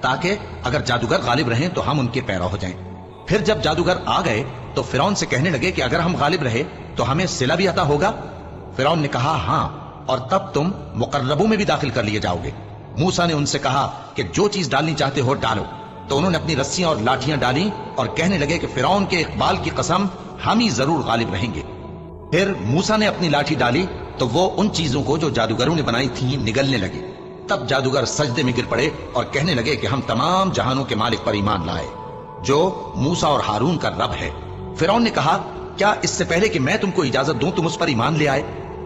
تاکہ اگر جادوگر غالب رہیں تو ہم ان کے پیرو ہو جائیں۔ پھر جب جادوگر آ گئے تو فرعون سے کہنے لگے کہ اگر ہم غالب رہے تو ہمیں صلہ بھی عطا ہوگا؟ فرعون نے کہا ہاں، اور تب تم مقربوں میں بھی داخل کر لیے جاؤ گے۔ موسیٰ نے ان سے کہا کہ جو چیز ڈالنی چاہتے ہو ڈالو، تو انہوں نے اپنی رسیاں اور لاٹھیاں ڈالیں اور کہنے لگے کہ فرعون کے اقبال کی قسم ہم ہی ضرور غالب رہیں گے۔ پھر موسیٰ نے اپنی لاٹھی ڈالی تو وہ ان چیزوں کو جو جادوگروں نے بنائی تھیں نگلنے لگی۔ تب جادوگر سجدے میں گر پڑے اور کہنے لگے کہ ہم تمام جہانوں کے مالک پر ایمان لائے جو موسیٰ اور ہارون کا رب ہے۔ فرعون نے کہا کیا اس سے پہلے کہ میں تم کو اجازت دوں تم اس پر ایمان لے آئے؟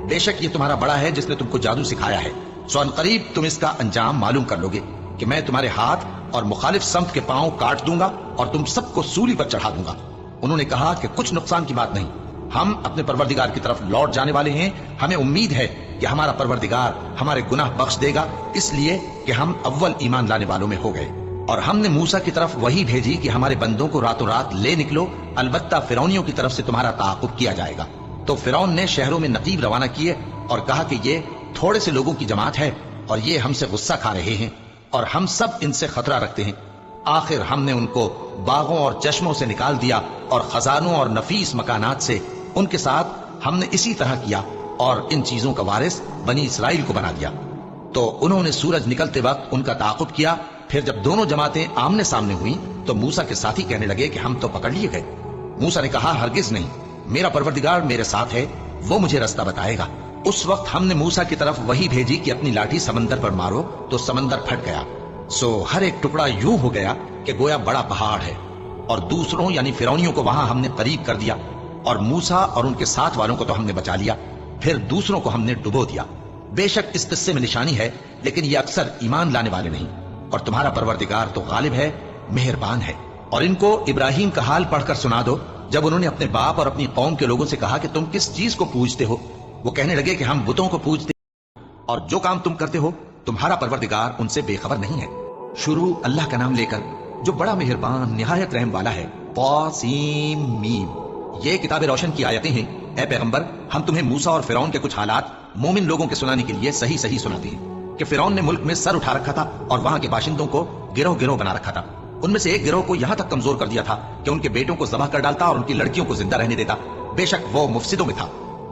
بے شک یہ تمہارا بڑا ہے جس نے تم کو جادو سکھایا ہے، سو ان قریب تم اس کا انجام معلوم کر لو گے کہ میں تمہارے ہاتھ اور مخالف سمت کے پاؤں کاٹ دوں گا اور تم سب کو سولی پر چڑھا دوں گا۔ انہوں نے کہا کہ کچھ نقصان کی بات نہیں، ہم اپنے پروردگار کی طرف لوٹ جانے والے ہیں، ہمیں امید ہے کہ ہمارا پروردگار ہمارے گناہ بخش دے گا، اس لیے کہ ہم اول ایمان لانے والوں میں ہو گئے۔ اور ہم نے موسیٰ کی طرف وہی بھیجی کہ ہمارے بندوں کو راتوں رات لے نکلو، البتہ فرعونیوں کی طرف سے تمہارا تعاقب کیا جائے گا۔ تو فرعون نے شہروں میں نقیب روانہ کیے اور کہا کہ یہ تھوڑے سے لوگوں کی جماعت ہے اور یہ ہم سے غصہ کھا رہے ہیں اور ہم سب ان سے خطرہ رکھتے ہیں۔ آخر ہم نے ان کو باغوں اور چشموں سے نکال دیا اور خزانوں اور نفیس مکانات سے، ان کے ساتھ ہم نے اسی طرح کیا اور ان چیزوں کا وارث بنی اسرائیل کو بنا دیا۔ تو انہوں نے سورج نکلتے وقت ان کا تعاقب کیا۔ پھر جب دونوں جماعتیں آمنے سامنے ہوئیں تو موسیٰ کے ساتھی کہنے لگے کہ ہم تو پکڑ لیے گئے۔ موسیٰ نے کہا ہرگز نہیں، میرا پروردگار میرے ساتھ ہے، وہ مجھے رستہ بتائے گا۔ اس وقت ہم نے موسیٰ کی طرف وہی بھیجی کہ اپنی لاٹھی سمندر پر مارو، تو سمندر پھٹ گیا، سو ہر ایک ٹکڑا یوں ہو گیا کہ گویا بڑا پہاڑ ہے، اور دوسروں یعنی فرعونیوں کو وہاں ہم نے قریب کر دیا، اور موسیٰ اور ان کے ساتھ والوں کو تو ہم نے بچا لیا، پھر دوسروں کو ہم نے ڈبو دیا۔ بے شک اس قصے میں نشانی ہے، لیکن یہ اکثر ایمان لانے والے نہیں، اور تمہارا پروردگار تو غالب ہے، مہربان ہے۔ اور ان کو ابراہیم کا حال پڑھ کر سنا دو، جب انہوں نے اپنے باپ اور اپنی قوم کے لوگوں سے کہا کہ تم کس چیز کو پوجتے ہو؟ وہ کہنے لگے کہ ہم بتوں کو پوجتے ہیں، اور جو کام تم کرتے ہو تمہارا پروردگار ان سے بے خبر نہیں ہے۔ شروع اللہ کا نام لے کر جو بڑا مہربان نہایت رحم والا ہے۔ طاسیم میم، یہ کتاب روشن کی آیتیں ہیں۔ اے پیغمبر، ہم تمہیں موسیٰ اور فرعون کے کچھ حالات مومن لوگوں کے سنانے کے لیے صحیح صحیح سناتے ہیں کہ فرعون نے ملک میں سر اٹھا رکھا تھا اور وہاں کے باشندوں کو گروہ گروہ بنا رکھا تھا۔ ان میں سے ایک گروہ کو یہاں تک کمزور کر دیا تھا کہ ان کے بیٹوں کو ذبح کر ڈالتا اور ان کی لڑکیوں کو زندہ رہنے دیتا۔ بے شک وہ مفسدوں میں تھا،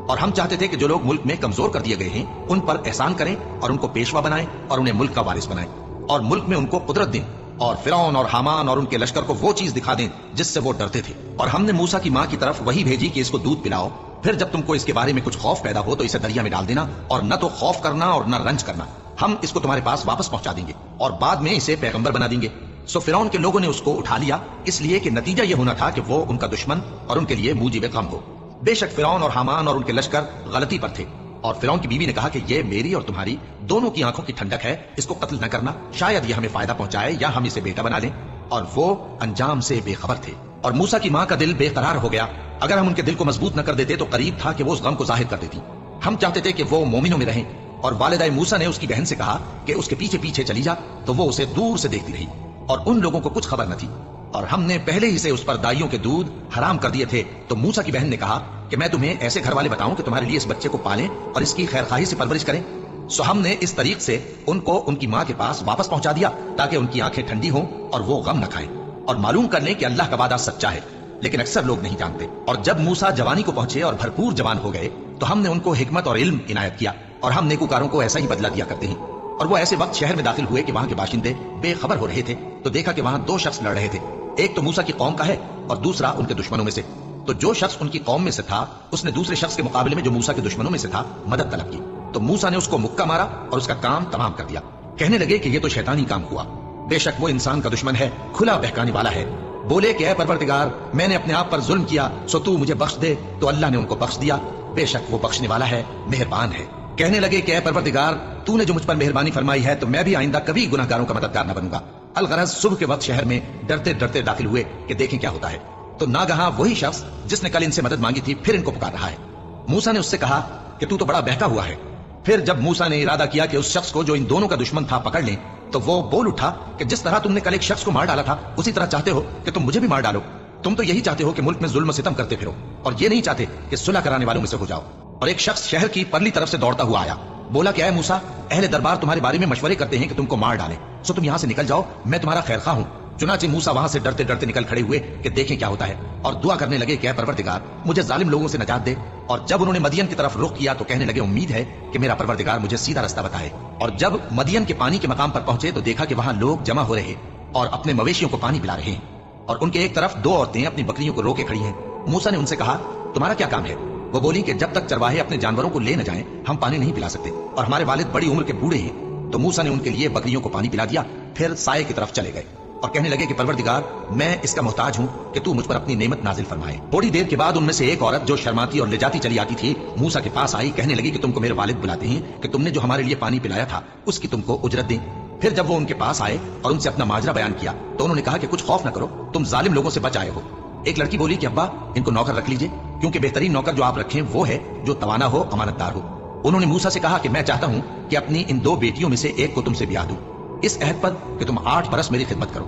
اور ہم چاہتے تھے کہ جو لوگ ملک میں کمزور کر دیے گئے ہیں ان پر احسان کریں اور ان کو پیشوا بنائیں اور انہیں ملک کا وارث بنائیں اور ملک میں ان کو قدرت دیں، اور فرعون اور حامان اور ان کے لشکر کو وہ چیز دکھا دیں جس سے وہ ڈرتے تھے۔ اور ہم نے موسیٰ کی ماں کی طرف وہی بھیجی کہ اس کو دودھ پلاؤ، پھر جب تم کو اس کے بارے میں کچھ خوف پیدا ہو تو اسے دریا میں ڈال دینا، اور نہ تو خوف کرنا اور نہ رنج کرنا، ہم اس کو تمہارے پاس واپس پہنچا دیں گے اور بعد میں اسے پیغمبر بنا دیں گے۔ سو فرعون کے لوگوں نے اس کو اٹھا لیا، اس لیے کہ نتیجہ یہ ہونا تھا کہ وہ ان کا دشمن اور ان کے لیے موجب غم ہو۔ بے شک فرعون اور حامان اور ان کے لشکر غلطی پر تھے، اور فرعون کی بیوی نے کہا کہ یہ میری اور تمہاری دونوں کی آنکھوں کی ٹھنڈک ہے، اس کو قتل نہ کرنا، شاید یہ ہمیں فائدہ پہنچائے یا ہم اسے بیٹا بنا لیں۔ اور وہ انجام سے بے خبر تھے۔ اور موسیٰ کی ماں کا دل بے قرار ہو گیا، اگر ہم ان کے دل کو مضبوط نہ کر دیتے تو قریب تھا کہ وہ اس غم کو ظاہر کر دیتی۔ ہم چاہتے تھے کہ وہ مومنوں میں رہیں، اور والدہ موسیٰ نے اس کی بہن سے کہا کہ اس کے پیچھے پیچھے چلی جا، تو وہ اسے دور سے دیکھتی رہی، اور ان لوگوں کو کچھ خبر نہ تھی، اور ہم نے پہلے ہی سے اس پر دائیوں کے دودھ حرام کر دیے تھے۔ تو موسیٰ کی بہن نے کہا کہ میں تمہیں ایسے گھر والے بتاؤں کہ تمہارے لیے اس بچے کو پالیں اور اس کی خیر خواہی سے پرورش کریں۔ سو ہم نے اس طریق سے ان کو ان کی ماں کے پاس واپس پہنچا دیا تاکہ ان کی آنکھیں ٹھنڈی ہوں اور وہ غم نہ کھائیں، اور معلوم کر لیں کہ اللہ کا وعدہ سچا ہے، لیکن اکثر لوگ نہیں جانتے۔ اور جب موسیٰ جوانی کو پہنچے اور بھرپور جوان ہو گئے تو ہم نے ان کو حکمت اور علم عنایت کیا، اور ہم نیکوکاروں کو ایسا ہی بدلہ دیا کرتے ہیں۔ اور وہ ایسے وقت شہر میں داخل ہوئے کہ وہاں کے باشندے بے خبر ہو رہے تھے، تو دیکھا کہ وہاں دو شخص لڑ رہے تھے، ایک تو موسیٰ کی قوم کا ہے اور دوسرا ان کے دشمنوں میں سے۔ تو جو شخص ان کی قوم میں سے تھا اس نے دوسرے شخص کے مقابلے میں جو موسیٰ کے دشمنوں میں سے تھا مدد طلب کی، تو موسیٰ نے اس کو مکہ مارا اور اس کا کام تمام کر دیا۔ کہنے لگے کہ یہ تو شیطانی کام ہوا، بے شک وہ انسان کا دشمن ہے، کھلا بہکانے والا ہے۔ بولے کہ اے پروردگار، میں نے اپنے آپ پر ظلم کیا، سو تو مجھے بخش دے، تو اللہ نے ان کو بخش دیا، بے شک وہ بخشنے والا ہے، مہربان ہے۔ کہنے لگے کہ اے پروردگار، تو نے جو مجھ پر مہربانی فرمائی ہے تو میں بھی آئندہ کبھی گناہگاروں کا مددگار نہ بنوں گا۔ الغرض صبح کے وقت شہر میں ڈرتے ڈرتے داخل ہوئے کہ دیکھیں کیا ہوتا ہے، تو ناگہاں وہی شخص جس نے کل ان سے مدد مانگی تھی پھر ان کو پکار رہا ہے۔ موسیٰ نے اس سے کہا کہ تو بڑا بہکا ہوا ہے۔ پھر جب موسیٰ نے ارادہ کیا کہ اس شخص کو جو ان دونوں کا دشمن تھا پکڑ لیں، تو وہ بول اٹھا کہ جس طرح تم نے کل ایک شخص کو مار ڈالا تھا اسی طرح چاہتے ہو کہ تم مجھے بھی مار ڈالو۔ تم تو یہی چاہتے ہو کہ ملک میں ظلم و ستم کرتے پھرو، اور یہ نہیں چاہتے کہ صلح کرانے والوں میں سے ہو جاؤ۔ اور ایک شخص شہر کی پرلی طرف سے دوڑتا ہوا آیا، بولا کہ اے موسیٰ، اہل دربار تمہارے بارے میں مشورے کرتے ہیں کہ تم کو مار ڈالیں۔ सो तुम यहाँ से निकल जाओ, मैं तुम्हारा खैरखवाह हूँ। चुनाचे मूसा वहां से डरते डरते निकल खड़े हुए कि देखें क्या होता है, और दुआ करने लगे कि ऐ परवरदिगार मुझे जालिम लोगों से नजात दे। और जब उन्होंने मदियन की तरफ रुख किया तो कहने लगे उम्मीद है कि मेरा परवरदिगार मुझे सीधा रास्ता बताए। और जब मदियन के पानी के मकाम पर पहुंचे तो देखा कि वहां लोग जमा हो रहे और अपने मवेशियों को पानी पिला रहे हैं, और उनके एक तरफ दो औरतें अपनी बकरियों को रोके खड़ी हैं। मूसा ने उनसे कहा, तुम्हारा क्या काम है? वो बोली कि जब तक चरवाहे अपने जानवरों को ले न जाएं हम पानी नहीं पिला सकते, और हमारे वालिद बड़ी उम्र के बूढ़े हैं। तो मूसा ने उनके लिए बकरियों को पानी पिला दिया, फिर साये की तरफ चले गए और कहने लगे कि परवरदिगार मैं इसका मोहताज हूं कि तू मुझ पर अपनी नेमत नाजिल फरमाए। थोड़ी देर के बाद उनमें से एक औरत जो शर्माती और ले जाती चली आती थी मूसा के पास आई, कहने लगी कि तुमको मेरे वालिद बुलाते हैं कि तुमने जो हमारे लिए पानी पिलाया था उसकी तुमको उजरत दें। फिर जब वो उनके पास आए और उनसे अपना माजरा बयान किया तो उन्होंने कहा कि कुछ खौफ न करो, तुम जालिम लोगों से बच आए हो। एक लड़की बोली कि अब्बा इनको नौकर रख लीजिए, क्योंकि बेहतरीन नौकर जो आप रखें वो है जो तवाना हो, अमानतदार हो। उन्होंने मूसा से कहा कि मैं चाहता हूं कि अपनी इन दो बेटियों में से एक को तुमसे ब्याह दूं, इस अहद पर कि तुम 8 बरस मेरी खिदमत करो,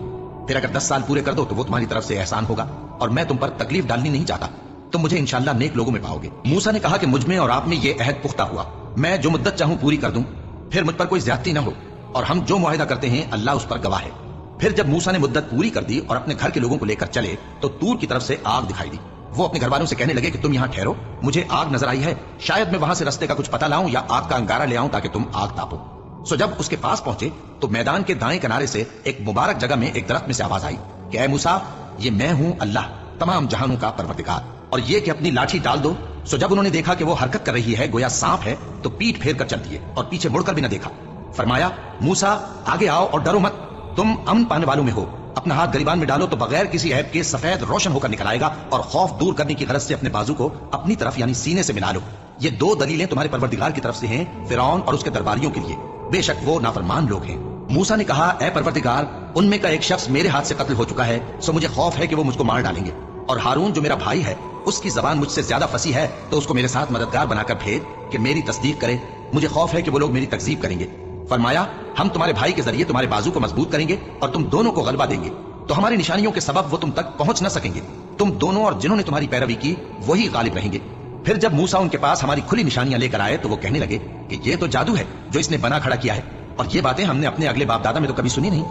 फिर अगर 10 साल पूरे कर दो तो वो तुम्हारी तरफ से एहसान होगा, और मैं तुम पर तकलीफ डालनी नहीं चाहता, तुम मुझे इंशाअल्लाह नेक लोगों में पाओगे। मूसा ने कहा कि मुझ में और आप में ये अहद पुख्ता हुआ, मैं जो मुद्दत चाहूं पूरी कर दूं, फिर मुझ पर कोई ज्यादती न हो, और हम जो मुआहिदा करते हैं अल्लाह उस पर गवाह है। फिर जब मूसा ने मुद्दत पूरी कर दी और अपने घर के लोगों को लेकर चले तो तूर की तरफ से आग दिखाई दी। वो अपने घर वालों से कहने लगे कि तुम यहाँ ठहरो, मुझे आग नजर आई है, शायद मैं वहां से रास्ते का कुछ पता लाऊं या आग का अंगारा ले आऊं ताकि तुम आग तापो। सो जब उसके पास पहुंचे तो मैदान के दाएं किनारे से एक मुबारक जगह में एक दरख्त में से आवाज आई कि ऐ मूसा, ये मैं हूं अल्लाह तमाम जहानों का परवरदिगार, और ये कि अपनी लाठी डाल दो। सो जब उन्होंने देखा कि वो हरकत कर रही है गोया सांप है तो पीठ फेर कर चल दिए और पीछे मुड़कर भी न देखा। फरमाया, मूसा आगे आओ और डरो मत, तुम अमन पाने वालों में हो। अपना हाथ गरीबान में डालो तो बगैर किसी ऐब के सफेद रोशन होकर निकल आएगा, और खौफ दूर करने की गरज से अपने बाजू को अपनी तरफ यानी सीने से मिला लो। ये 2 दलीलें तुम्हारे परवरदिगार की तरफ से हैं फिरौन और उसके दरबारियों के लिए, बेशक वो नाफरमान लोग हैं। मूसा ने कहा, ऐ परवरदिगार उनमें का एक शख्स मेरे हाथ से कत्ल हो चुका है, सो मुझे खौफ है कि वो मुझको मार डालेंगे, और हारून जो मेरा भाई है उसकी जबान मुझसे ज्यादा फंसी है, तो उसको मेरे साथ मददगार बनाकर भेज कि मेरी तस्दीक करे, मुझे खौफ है कि वो लोग मेरी तकजीब करेंगे। फरमाया, हम तुम्हारे भाई के जरिए तुम्हारे बाजू को मजबूत करेंगे और तुम दोनों को गलबा देंगे, तो हमारी निशानियों के सबब वो तुम तक पहुंच न सकेंगे, तुम दोनों और जिन्होंने तुम्हारी पैरवी की वही गालिब रहेंगे। फिर जब मूसा उनके पास हमारी खुली निशानियां लेकर आए तो वो कहने लगे कि ये तो जादू है जो इसने बना खड़ा किया है, और ये बातें हमने अपने अगले बाप दादा में तो कभी सुनी नहीं।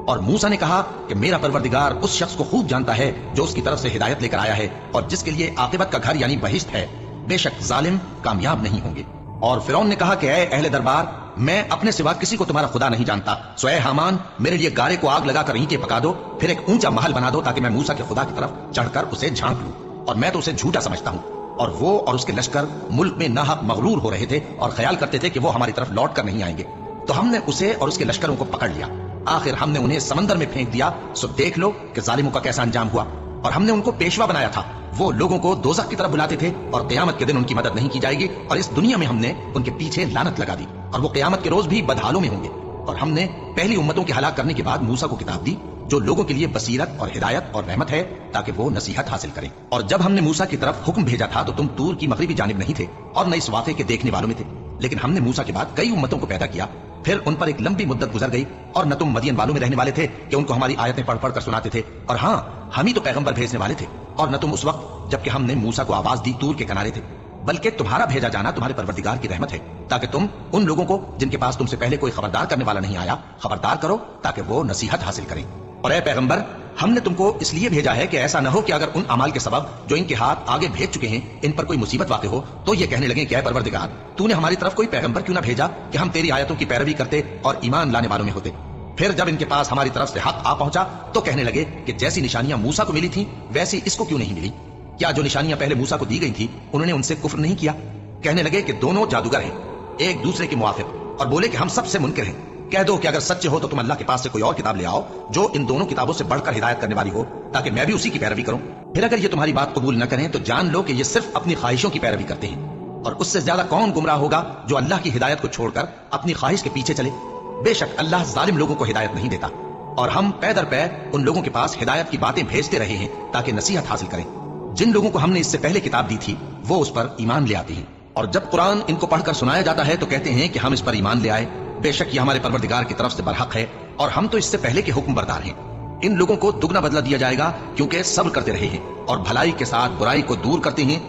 और मूसा ने कहा कि मेरा परवरदिगार उस शख्स को खूब जानता है जो उसकी तरफ से हिदायत लेकर आया है और जिसके लिए आकिबत का घर यानी बहिश्त है, बेशक जालिम कामयाब नहीं होंगे। और फिरौन ने कहा कि ऐ अहले दरबार, मैं अपने सिवा किसी को तुम्हारा खुदा नहीं जानता, सो ऐ हामान मेरे लिए गारे को आग लगाकर ईंटें पका दो, फिर एक ऊंचा महल बना दो ताकि मैं मूसा के खुदा की तरफ चढ़कर उसे झांक लूं, और मैं तो उसे झूठा समझता हूं। और वो और उसके लश्कर मुल्क में नाहक मगरूर हो रहे थे और ख्याल करते थे कि वो हमारी तरफ लौट कर नहीं आएंगे, तो हमने उसे और उसके लश्करों को पकड़ लिया, आखिर हमने उन्हें समंदर में फेंक दिया। सो देख लो कि जालिमों का कैसा अंजाम हुआ। और हमने उनको पेशवा बनाया था, वो लोगों को दोज़ख की तरफ बुलाते थे, और क़यामत के दिन उनकी मदद नहीं की जाएगी, और इस दुनिया में हमने उनके पीछे लानत लगा दी, और वो क़यामत के रोज भी बदहालों में होंगे। और हमने पहली उम्मतों के हलाक करने के बाद मूसा को किताब दी जो लोगों के लिए बसीरत और हिदायत और रहमत है, ताकि वो नसीहत हासिल करें। और जब हमने मूसा की तरफ हुक्म भेजा था तो तुम तूर की मगरिबी जानिब नहीं थे और न इस वाक़े के देखने वालों में थे, लेकिन हमने मूसा के बाद कई उम्मतों को पैदा किया, फिर उन पर एक लंबी मुद्दत गुजर गई, और न तुम मदियन वालों में रहने वाले थे कि उनको हमारी आयतें पढ़ पढ़ कर सुनाते थे, और हाँ हम ही तो पैगंबर भेजने वाले थे, और न तुम उस वक्त जबकि हमने मूसा को आवाज दी तूर के किनारे थे, बल्कि तुम्हारा भेजा जाना तुम्हारे परवरदिगार की रहमत है, ताकि तुम उन लोगों को जिनके पास तुमसे पहले कोई खबरदार करने वाला नहीं आया खबरदार करो, ताकि वो नसीहत हासिल करें। और ऐ पैगंबर, हमने तुमको इसलिए भेजा है कि ऐसा न हो कि अगर उन अमाल के सबब जो इनके हाथ आगे भेज चुके हैं इन पर कोई मुसीबत वाक़ हो तो ये कहने लगे कि ऐ परवरदिगार, तूने हमारी तरफ कोई पैगंबर क्यों ना भेजा कि हम तेरी आयतों की पैरवी करते और ईमान लाने वालों में होते। फिर जब इनके पास हमारी तरफ से हक आ पहुंचा तो कहने लगे कि जैसी निशानियां मूसा को मिली थी वैसी इसको क्यों नहीं मिली, क्या जो निशानियां पहले मूसा को दी गई थी उन्होंने उनसे कुफ्र नहीं किया। कहने लगे कि दोनों जादूगर हैं एक दूसरे के मुआफिक, और बोले कि हम सबसे मुनकिर हैं। कह दो कि अगर सच्चे हो तो तुम अल्लाह के पास से कोई और किताब ले आओ जो इन दोनों किताबों से बढ़कर हिदायत करने वाली हो, ताकि मैं भी उसी की पैरवी करूं। फिर अगर ये तुम्हारी बात कबूल न करें तो जान लो कि ये सिर्फ अपनी ख्वाहिशों की पैरवी करते हैं, और उससे ज्यादा कौन गुमराह होगा जो अल्लाह की हिदायत को छोड़कर अपनी ख्वाहिश के पीछे चले। बेशक अल्लाह जालिम लोगों को हिदायत नहीं देता, और हम पै दर पै उन लोगों के पास हिदायत की बातें भेजते रहे हैं ताकि नसीहत हासिल करें। जिन लोगों को हमने इससे पहले किताब दी थी वो उस पर ईमान ले आते हैं, और जब कुरान इनको पढ़कर सुनाया जाता है तो कहते हैं कि हम इस पर ईमान ले आए, बेशक ये हमारे परवरदिगार की तरफ से बरहक है, और हम तो इससे पहले के हुक्म बरदार हैं। इन लोगों को दुगना बदला दिया जाएगा क्योंकि सब्र करते रहे हैं और भलाई के साथ बुराई को दूर करते हैं